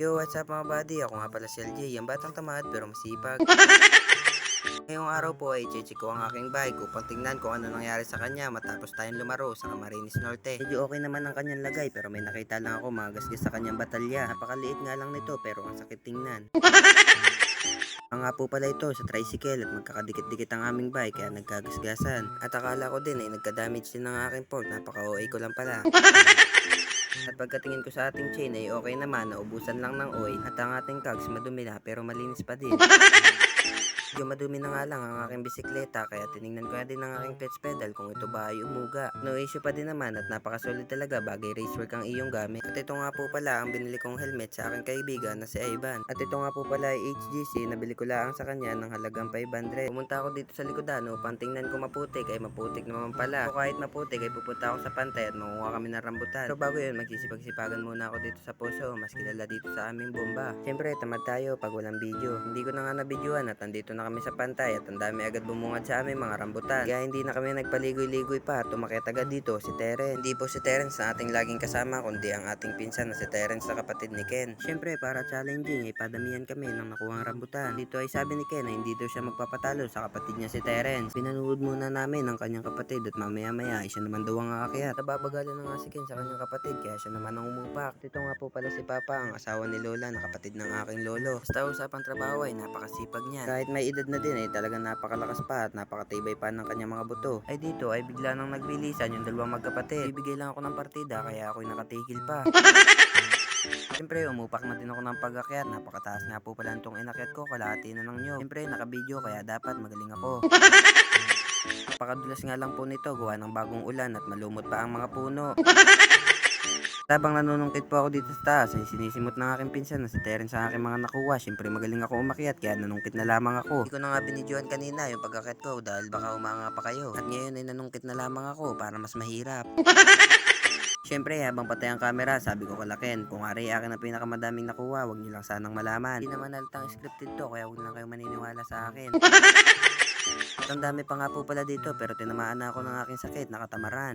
Yo, what's up mga buddy? Ako nga pala si LJ, ang batang tamad pero masipag. Ngayong araw po ay check ko ang aking bike upang tingnan kung ano nangyari sa kanya matapos tayong lumaro sa Camarines Norte. Medyo okay naman ang kanyang lagay pero may nakita lang ako mga gasgas sa kanyang batalya. Napakaliit nga lang nito pero ang sakit tingnan. Ang nga po pala ito sa tricycle at magkakadikit-dikit ang aming bike kaya nagkagasgasan. At akala ko din ay nagka-damage din ang aking fork, napaka-OA ko lang pala. At pagkatingin ko sa ating chain ay okay naman, naubusan lang ng oil at ang ating cogs madumi na pero malinis pa din. Medyo madumi na nga lang ang aking bisikleta kaya tiningnan ko na din ang aking clutch pedal kung ito ba ay umuga. No issue pa din naman at napakasolid talaga, bagay racework ang iyong gamit. At ito nga po pala ang binili kong helmet sa aking kaibigan na si Ivan. At ito nga po pala ay HGC, nabili ko lang sa kanya ng halagang 500. Pumunta ako dito sa likodan upang tingnan ko maputik ay maputik naman pala. So kahit maputik ay pupunta ako sa pantay at makuha kami ng rambutan. So bago yun magsisipag-sipagan muna ako dito sa Poso, mas kilala dito sa aming bomba. Siyempre tamad tayo pag walang video. Hindi ko na nga nabidyoan at nandito na kami sa pantay at ang dami agad bumungad sa amin mga rambutan. Kaya hindi na kami nagpaligoy-ligoy pa at tumakit agad dito si Terence. Hindi po si Terence na ating laging kasama kundi ang ating pinsan na si Terence na kapatid ni Ken. Siyempre para challenging ay padamihan kami ng nakuhang rambutan. Dito ay sabi ni Ken na hindi daw siya magpapatalo sa kapatid niya si Terence. Pinanood muna namin ang kanyang kapatid at mamaya-maya ay siya naman daw ang aakyat. Nababagalan na nga si Ken sa kanyang kapatid kaya siya naman ang umupak. Dito nga po pala si Papa, ang asawa ni Lola na kapatid ng aking lolo. Basta usapang trabaho ay napakasipag niya. Kahit may edad na din ay talagang napakalakas pa at napakatibay pa ng kanyang mga buto. Ay dito ay bigla nang nagbilisan yung dalawang magkapatid. Bibigay lang ako ng partida kaya ako'y nakatigil pa. Siyempre umupak na din ako ng pag-akyat. Napakataas nga po pala itong inakyat ko, kalahati na ng nyo. Siyempre nakabidyo kaya dapat magaling ako. Napakadulas nga lang po nito gawa ng bagong ulan at malumot pa ang mga puno. Habang nanunungkit po ako dito sa taas ay sinisimot ng aking pinsan na si Terence sa aking mga nakuha. Siyempre magaling ako umakyat kaya nanungkit na lamang ako. Hindi ko na nga binidyohan kanina yung pag-akyat ko dahil baka umanga pa kayo. At ngayon ay nanungkit na lamang ako para mas mahirap. Siyempre habang patay ang camera sabi ko kala Ken, kung ari akin ang pinakamadaming nakuha wag niyo lang sanang malaman. Hindi naman halatang scripted to kaya wag lang kayong maniniwala sa akin. At ang dami pa nga po pala dito pero tinamaan na ako ng aking sakit, nakatamaran.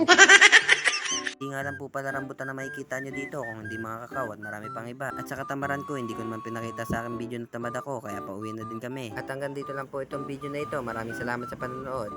Hindi nga lang po pala rambutan na makikita nyo dito kung hindi mga kakao at marami pang iba. At sa katamaran ko, hindi ko naman pinakita sa aking video na tamad ako kaya pauwi na din kami. At hanggang dito lang po itong video na ito. Maraming salamat sa panonood.